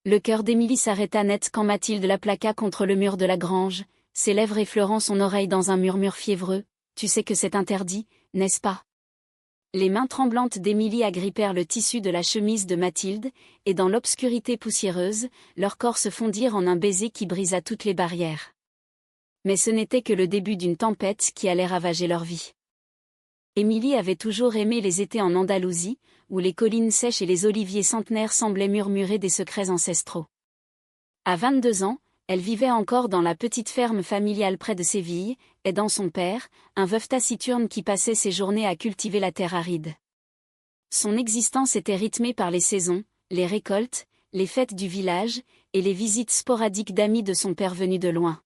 Le cœur d'Émilie s'arrêta net quand Mathilde la plaqua contre le mur de la grange, ses lèvres effleurant son oreille dans un murmure fiévreux. « Tu sais que c'est interdit, n'est-ce pas ?» Les mains tremblantes d'Émilie agrippèrent le tissu de la chemise de Mathilde, et dans l'obscurité poussiéreuse, leurs corps se fondirent en un baiser qui brisa toutes les barrières. Mais ce n'était que le début d'une tempête qui allait ravager leur vie. Émilie avait toujours aimé les étés en Andalousie, où les collines sèches et les oliviers centenaires semblaient murmurer des secrets ancestraux. À 22 ans, elle vivait encore dans la petite ferme familiale près de Séville, aidant son père, un veuf taciturne qui passait ses journées à cultiver la terre aride. Son existence était rythmée par les saisons, les récoltes, les fêtes du village, et les visites sporadiques d'amis de son père venus de loin.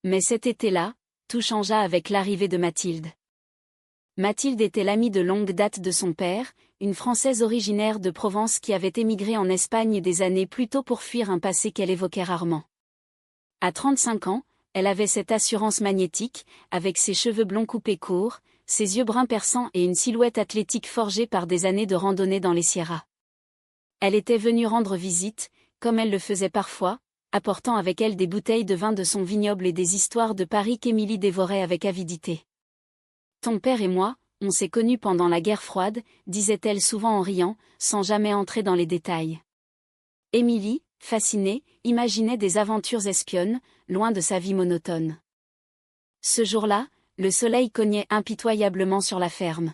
Mais cet été-là, tout changea avec l'arrivée de Mathilde. Mathilde était l'amie de longue date de son père, une Française originaire de Provence qui avait émigré en Espagne des années plus tôt pour fuir un passé qu'elle évoquait rarement. À 35 ans, elle avait cette assurance magnétique, avec ses cheveux blonds coupés courts, ses yeux bruns perçants et une silhouette athlétique forgée par des années de randonnée dans les Sierras. Elle était venue rendre visite, comme elle le faisait parfois, apportant avec elle des bouteilles de vin de son vignoble et des histoires de Paris qu'Émilie dévorait avec avidité. « Ton père et moi, on s'est connus pendant la guerre froide », disait-elle souvent en riant, sans jamais entrer dans les détails. Émilie, fascinée, imaginait des aventures espionnes, loin de sa vie monotone. Ce jour-là, le soleil cognait impitoyablement sur la ferme.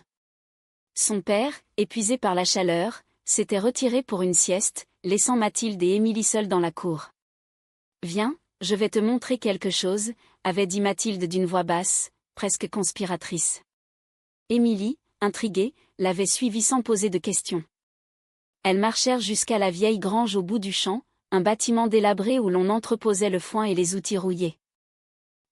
Son père, épuisé par la chaleur, s'était retiré pour une sieste, laissant Mathilde et Émilie seules dans la cour. « Viens, je vais te montrer quelque chose », avait dit Mathilde d'une voix basse, presque conspiratrice. Émilie, intriguée, l'avait suivie sans poser de questions. Elles marchèrent jusqu'à la vieille grange au bout du champ, un bâtiment délabré où l'on entreposait le foin et les outils rouillés.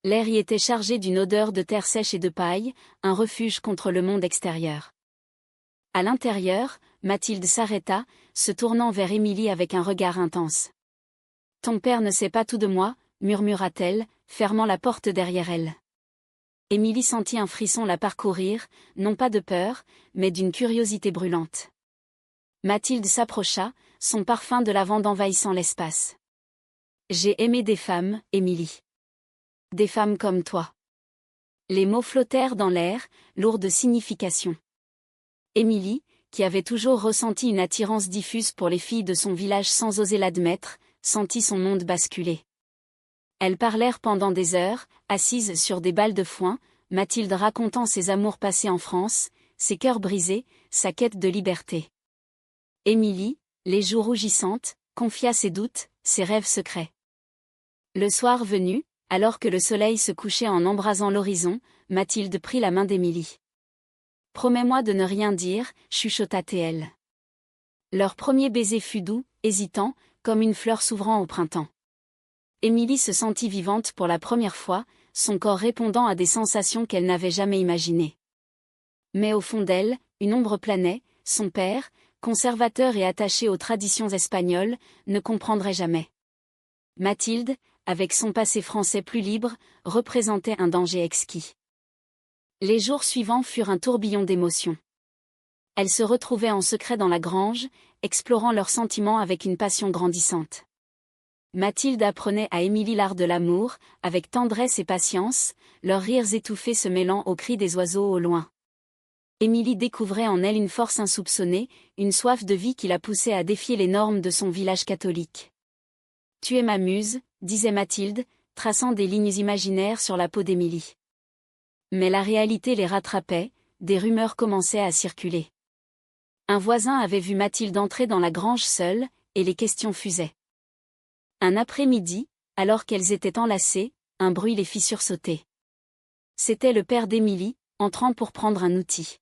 L'air y était chargé d'une odeur de terre sèche et de paille, un refuge contre le monde extérieur. À l'intérieur, Mathilde s'arrêta, se tournant vers Émilie avec un regard intense. « Ton père ne sait pas tout de moi », murmura-t-elle, fermant la porte derrière elle. Émilie sentit un frisson la parcourir, non pas de peur, mais d'une curiosité brûlante. Mathilde s'approcha, son parfum de lavande envahissant l'espace. « J'ai aimé des femmes, Émilie. Des femmes comme toi. » Les mots flottèrent dans l'air, lourds de signification. Émilie, qui avait toujours ressenti une attirance diffuse pour les filles de son village sans oser l'admettre, sentit son monde basculer. Elles parlèrent pendant des heures, assises sur des balles de foin, Mathilde racontant ses amours passés en France, ses cœurs brisés, sa quête de liberté. Émilie, les joues rougissantes, confia ses doutes, ses rêves secrets. Le soir venu, alors que le soleil se couchait en embrasant l'horizon, Mathilde prit la main d'Émilie. « Promets-moi de ne rien dire », chuchota-t-elle. Leur premier baiser fut doux, hésitant, comme une fleur s'ouvrant au printemps. Émilie se sentit vivante pour la première fois, son corps répondant à des sensations qu'elle n'avait jamais imaginées. Mais au fond d'elle, une ombre planait, son père, conservateur et attaché aux traditions espagnoles, ne comprendrait jamais. Mathilde, avec son passé français plus libre, représentait un danger exquis. Les jours suivants furent un tourbillon d'émotions. Elles se retrouvaient en secret dans la grange, explorant leurs sentiments avec une passion grandissante. Mathilde apprenait à Émilie l'art de l'amour, avec tendresse et patience, leurs rires étouffés se mêlant aux cris des oiseaux au loin. Émilie découvrait en elle une force insoupçonnée, une soif de vie qui la poussait à défier les normes de son village catholique. « Tu es ma muse », disait Mathilde, traçant des lignes imaginaires sur la peau d'Émilie. Mais la réalité les rattrapait, des rumeurs commençaient à circuler. Un voisin avait vu Mathilde entrer dans la grange seule, et les questions fusaient. Un après-midi, alors qu'elles étaient enlacées, un bruit les fit sursauter. C'était le père d'Émilie, entrant pour prendre un outil.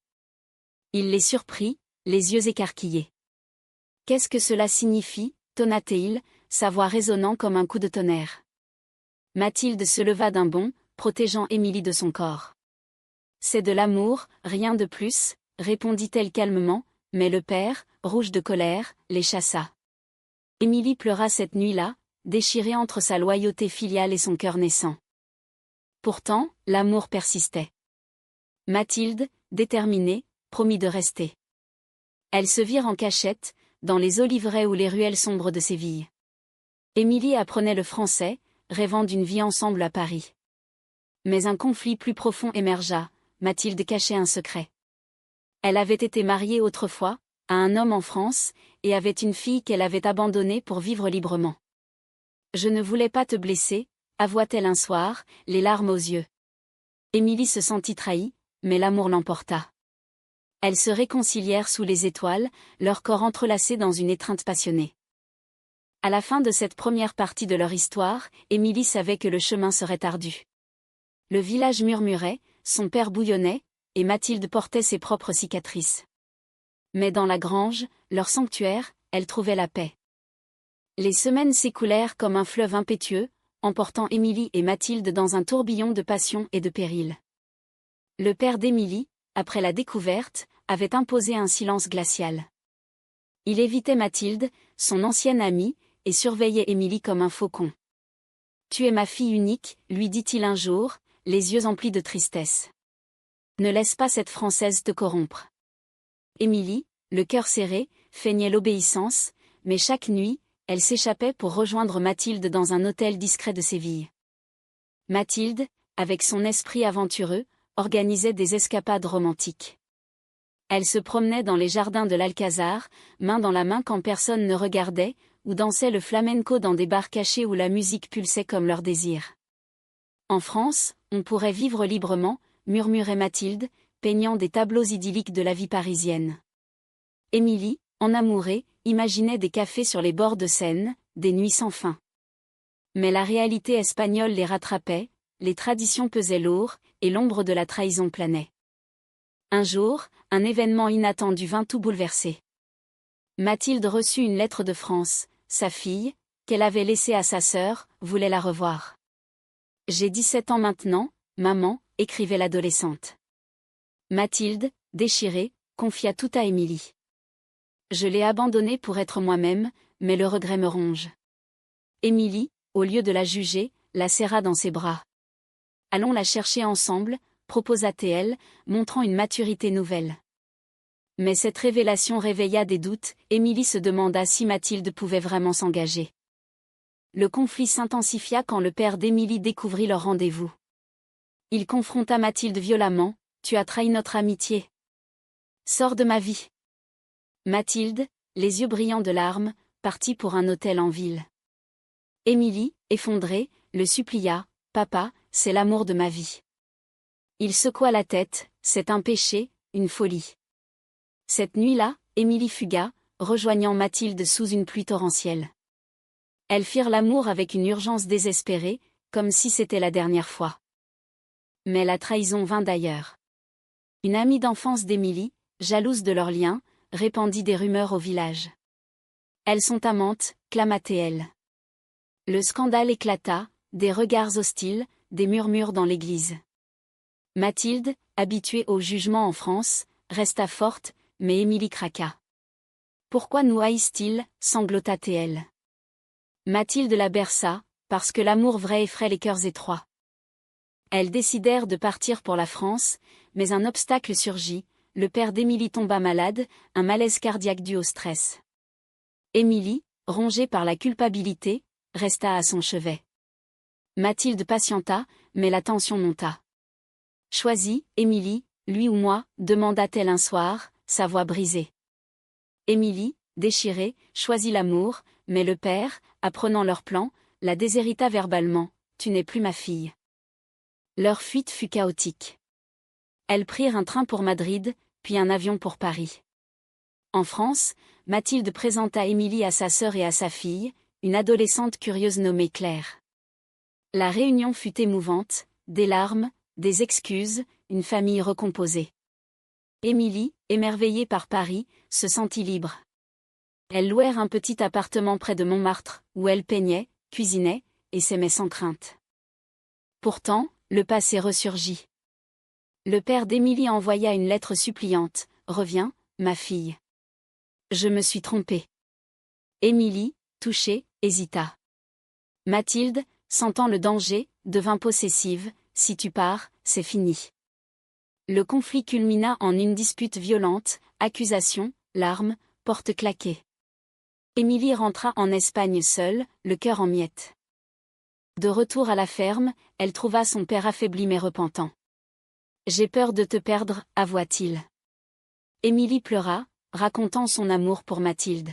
Il les surprit, les yeux écarquillés. « Qu'est-ce que cela signifie » tonna-t-il, sa voix résonnant comme un coup de tonnerre. Mathilde se leva d'un bond, protégeant Émilie de son corps. « C'est de l'amour, rien de plus », répondit-elle calmement, mais le père, rouge de colère, les chassa. Émilie pleura cette nuit-là, déchirée entre sa loyauté filiale et son cœur naissant. Pourtant, l'amour persistait. Mathilde, déterminée, promit de rester. Elles se virent en cachette, dans les oliveraies ou les ruelles sombres de Séville. Émilie apprenait le français, rêvant d'une vie ensemble à Paris. Mais un conflit plus profond émergea, Mathilde cachait un secret. Elle avait été mariée autrefois, à un homme en France, et avait une fille qu'elle avait abandonnée pour vivre librement. Je ne voulais pas te blesser, avoua-t-elle un soir, les larmes aux yeux. Émilie se sentit trahie, mais l'amour l'emporta. Elles se réconcilièrent sous les étoiles, leurs corps entrelacés dans une étreinte passionnée. À la fin de cette première partie de leur histoire, Émilie savait que le chemin serait ardu. Le village murmurait, son père bouillonnait, et Mathilde portait ses propres cicatrices. Mais dans la grange, leur sanctuaire, elle trouvait la paix. Les semaines s'écoulèrent comme un fleuve impétueux, emportant Émilie et Mathilde dans un tourbillon de passion et de péril. Le père d'Émilie, après la découverte, avait imposé un silence glacial. Il évitait Mathilde, son ancienne amie, et surveillait Émilie comme un faucon. « Tu es ma fille unique, lui dit-il un jour, les yeux emplis de tristesse. Ne laisse pas cette Française te corrompre. » Émilie, le cœur serré, feignait l'obéissance, mais chaque nuit, elle s'échappait pour rejoindre Mathilde dans un hôtel discret de Séville. Mathilde, avec son esprit aventureux, organisait des escapades romantiques. Elle se promenait dans les jardins de l'Alcazar, main dans la main quand personne ne regardait, ou dansait le flamenco dans des bars cachés où la musique pulsait comme leur désir. En France, on pourrait vivre librement, murmurait Mathilde, peignant des tableaux idylliques de la vie parisienne. Émilie, en amourée, imaginait des cafés sur les bords de Seine, des nuits sans fin. Mais la réalité espagnole les rattrapait, les traditions pesaient lourd, et l'ombre de la trahison planait. Un jour, un événement inattendu vint tout bouleverser. Mathilde reçut une lettre de France, sa fille, qu'elle avait laissée à sa sœur, voulait la revoir. « J'ai 17 ans maintenant, maman », écrivait l'adolescente. Mathilde, déchirée, confia tout à Émilie. « Je l'ai abandonnée pour être moi-même, mais le regret me ronge. » Émilie, au lieu de la juger, la serra dans ses bras. « Allons la chercher ensemble », proposa-t-elle, montrant une maturité nouvelle. Mais cette révélation réveilla des doutes, Émilie se demanda si Mathilde pouvait vraiment s'engager. Le conflit s'intensifia quand le père d'Émilie découvrit leur rendez-vous. Il confronta Mathilde violemment, « Tu as trahi notre amitié. Sors de ma vie. » Mathilde, les yeux brillants de larmes, partit pour un hôtel en ville. Émilie, effondrée, le supplia, « Papa, c'est l'amour de ma vie. » Il secoua la tête, « C'est un péché, une folie. » Cette nuit-là, Émilie fugua, rejoignant Mathilde sous une pluie torrentielle. Elles firent l'amour avec une urgence désespérée, comme si c'était la dernière fois. Mais la trahison vint d'ailleurs. Une amie d'enfance d'Émilie, jalouse de leur lien, répandit des rumeurs au village. « Elles sont amantes », clama-t-elle. Le scandale éclata, des regards hostiles, des murmures dans l'église. Mathilde, habituée au jugement en France, resta forte, mais Émilie craqua. « Pourquoi nous haïssent-ils » sanglota-t-elle. Mathilde la berça, parce que l'amour vrai effraie les cœurs étroits. Elles décidèrent de partir pour la France, mais un obstacle surgit, le père d'Émilie tomba malade, un malaise cardiaque dû au stress. Émilie, rongée par la culpabilité, resta à son chevet. Mathilde patienta, mais la tension monta. « Choisis, Émilie, lui ou moi » demanda-t-elle un soir, sa voix brisée. Émilie, déchirée, choisit l'amour, mais le père, apprenant leur plan, la déshérita verbalement, « Tu n'es plus ma fille. » Leur fuite fut chaotique. Elles prirent un train pour Madrid, puis un avion pour Paris. En France, Mathilde présenta Émilie à sa sœur et à sa fille, une adolescente curieuse nommée Claire. La réunion fut émouvante, des larmes, des excuses, une famille recomposée. Émilie, émerveillée par Paris, se sentit libre. Elles louèrent un petit appartement près de Montmartre, où elle peignait, cuisinait, et s'aimait sans crainte. Pourtant, le passé ressurgit. Le père d'Émilie envoya une lettre suppliante, « Reviens, ma fille. Je me suis trompé. » Émilie, touchée, hésita. Mathilde, sentant le danger, devint possessive, « Si tu pars, c'est fini. » Le conflit culmina en une dispute violente, accusations, larmes, portes claquées. Émilie rentra en Espagne seule, le cœur en miettes. De retour à la ferme, elle trouva son père affaibli mais repentant. « J'ai peur de te perdre », avoua-t-il. Émilie pleura, racontant son amour pour Mathilde.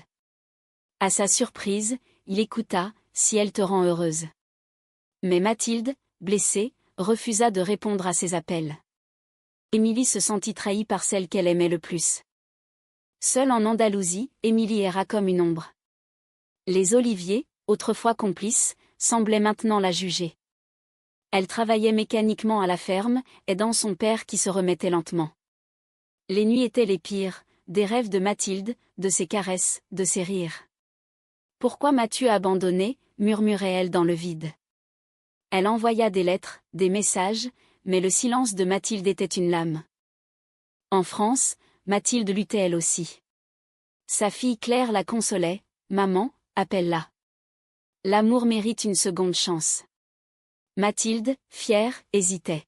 À sa surprise, il écouta, « Si elle te rend heureuse ». Mais Mathilde, blessée, refusa de répondre à ses appels. Émilie se sentit trahie par celle qu'elle aimait le plus. Seule en Andalousie, Émilie erra comme une ombre. Les oliviers, autrefois complices, semblaient maintenant la juger. Elle travaillait mécaniquement à la ferme, aidant son père qui se remettait lentement. Les nuits étaient les pires, des rêves de Mathilde, de ses caresses, de ses rires. « Pourquoi m'as-tu abandonnée » murmurait-elle dans le vide. Elle envoya des lettres, des messages, mais le silence de Mathilde était une lame. En France, Mathilde luttait elle aussi. Sa fille Claire la consolait, « Maman, appelle-la. L'amour mérite une seconde chance. » Mathilde, fière, hésitait.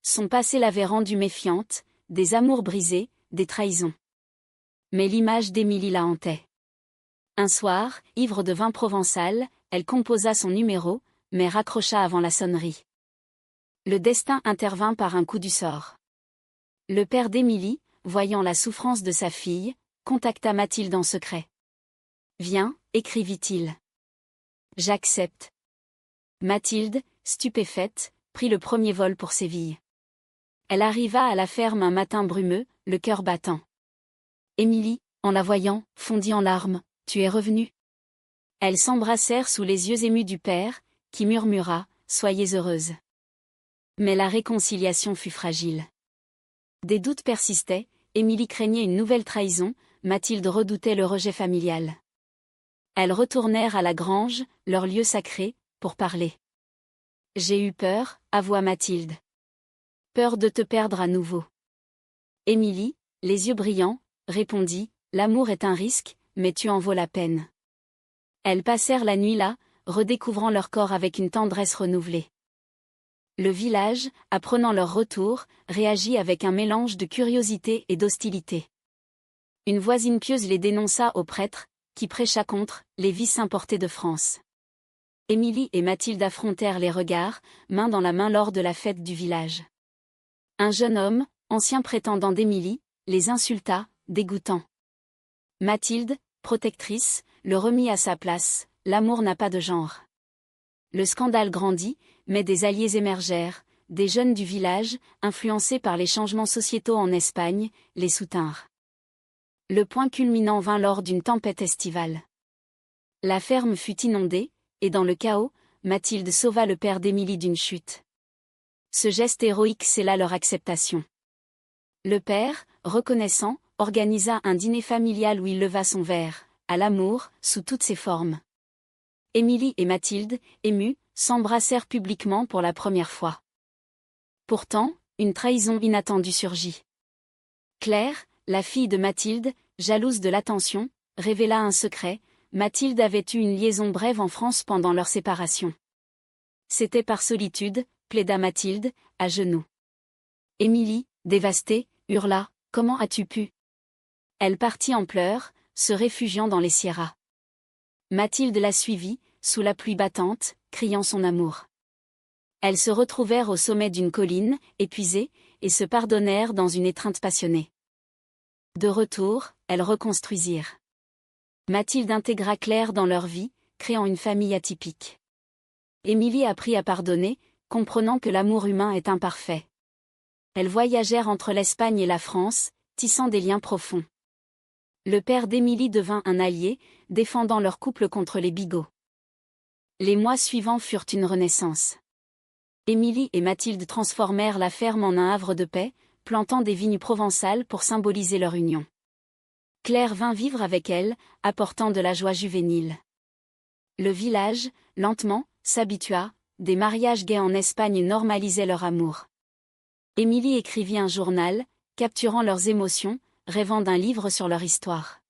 Son passé l'avait rendue méfiante, des amours brisés, des trahisons. Mais l'image d'Émilie la hantait. Un soir, ivre de vin provençal, elle composa son numéro, mais raccrocha avant la sonnerie. Le destin intervint par un coup du sort. Le père d'Émilie, voyant la souffrance de sa fille, contacta Mathilde en secret. « Viens », écrivit-il. « J'accepte. » Mathilde, stupéfaite, prit le premier vol pour Séville. Elle arriva à la ferme un matin brumeux, le cœur battant. Émilie, en la voyant, fondit en larmes. « Tu es revenue ?» Elles s'embrassèrent sous les yeux émus du père, qui murmura « Soyez heureuse. » Mais la réconciliation fut fragile. Des doutes persistaient, Émilie craignait une nouvelle trahison, Mathilde redoutait le rejet familial. Elles retournèrent à la grange, leur lieu sacré, pour parler. « J'ai eu peur », avoua Mathilde. « Peur de te perdre à nouveau. » Émilie, les yeux brillants, répondit « L'amour est un risque, mais tu en vaux la peine. » Elles passèrent la nuit là, redécouvrant leur corps avec une tendresse renouvelée. Le village, apprenant leur retour, réagit avec un mélange de curiosité et d'hostilité. Une voisine pieuse les dénonça au prêtre, qui prêcha contre les vices importés de France. Émilie et Mathilde affrontèrent les regards, main dans la main lors de la fête du village. Un jeune homme, ancien prétendant d'Émilie, les insulta, dégoûtant. Mathilde, protectrice, le remit à sa place, l'amour n'a pas de genre. Le scandale grandit, mais des alliés émergèrent, des jeunes du village, influencés par les changements sociétaux en Espagne, les soutinrent. Le point culminant vint lors d'une tempête estivale. La ferme fut inondée, et dans le chaos, Mathilde sauva le père d'Émilie d'une chute. Ce geste héroïque scella leur acceptation. Le père, reconnaissant, organisa un dîner familial où il leva son verre, à l'amour, sous toutes ses formes. Émilie et Mathilde, émues, s'embrassèrent publiquement pour la première fois. Pourtant, une trahison inattendue surgit. Claire, la fille de Mathilde, jalouse de l'attention, révéla un secret. Mathilde avait eu une liaison brève en France pendant leur séparation. C'était par solitude, plaida Mathilde, à genoux. Émilie, dévastée, hurla « Comment as-tu pu ?» Elle partit en pleurs, se réfugiant dans les Sierras. Mathilde la suivit, sous la pluie battante, criant son amour. Elles se retrouvèrent au sommet d'une colline, épuisées, et se pardonnèrent dans une étreinte passionnée. De retour, elles reconstruisirent. Mathilde intégra Claire dans leur vie, créant une famille atypique. Émilie apprit à pardonner, comprenant que l'amour humain est imparfait. Elles voyagèrent entre l'Espagne et la France, tissant des liens profonds. Le père d'Émilie devint un allié, défendant leur couple contre les bigots. Les mois suivants furent une renaissance. Émilie et Mathilde transformèrent la ferme en un havre de paix, plantant des vignes provençales pour symboliser leur union. Claire vint vivre avec elle, apportant de la joie juvénile. Le village, lentement, s'habitua, des mariages gays en Espagne normalisaient leur amour. Émilie écrivit un journal, capturant leurs émotions, rêvant d'un livre sur leur histoire.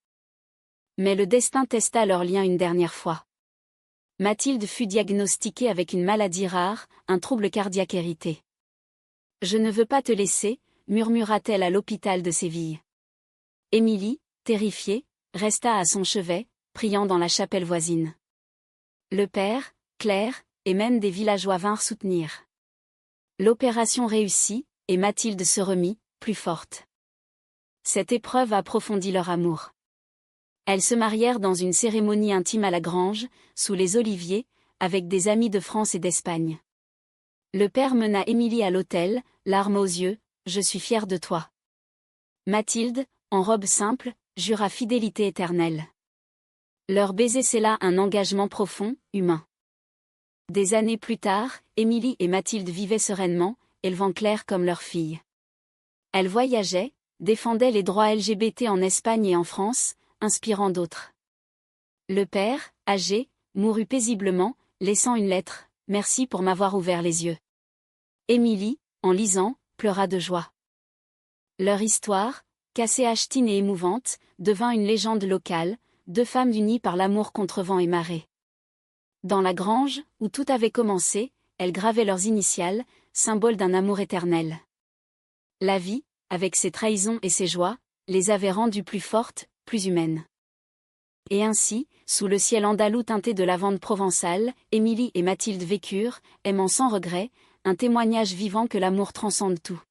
Mais le destin testa leur lien une dernière fois. Mathilde fut diagnostiquée avec une maladie rare, un trouble cardiaque hérité. « Je ne veux pas te laisser », murmura-t-elle à l'hôpital de Séville. Émilie, terrifiée, resta à son chevet, priant dans la chapelle voisine. Le père, Claire, et même des villageois vinrent soutenir. L'opération réussit, et Mathilde se remit, plus forte. Cette épreuve approfondit leur amour. Elles se marièrent dans une cérémonie intime à la grange, sous les oliviers, avec des amis de France et d'Espagne. Le père mena Émilie à l'autel, larmes aux yeux, « Je suis fier de toi. » Mathilde, en robe simple, jura fidélité éternelle. Leur baiser scella un engagement profond, humain. Des années plus tard, Émilie et Mathilde vivaient sereinement, élevant Claire comme leur fille. Elles voyageaient, défendaient les droits LGBT en Espagne et en France, inspirant d'autres. Le père, âgé, mourut paisiblement, laissant une lettre, « Merci pour m'avoir ouvert les yeux. » Émilie, en lisant, pleura de joie. Leur histoire, cassée achetine et émouvante, devint une légende locale, deux femmes unies par l'amour contre vent et marée. Dans la grange, où tout avait commencé, elles gravaient leurs initiales, symbole d'un amour éternel. La vie, avec ses trahisons et ses joies, les avait rendues plus fortes, plus humaines. Et ainsi, sous le ciel andalou teinté de lavande provençale, Émilie et Mathilde vécurent, aimant sans regret, un témoignage vivant que l'amour transcende tout.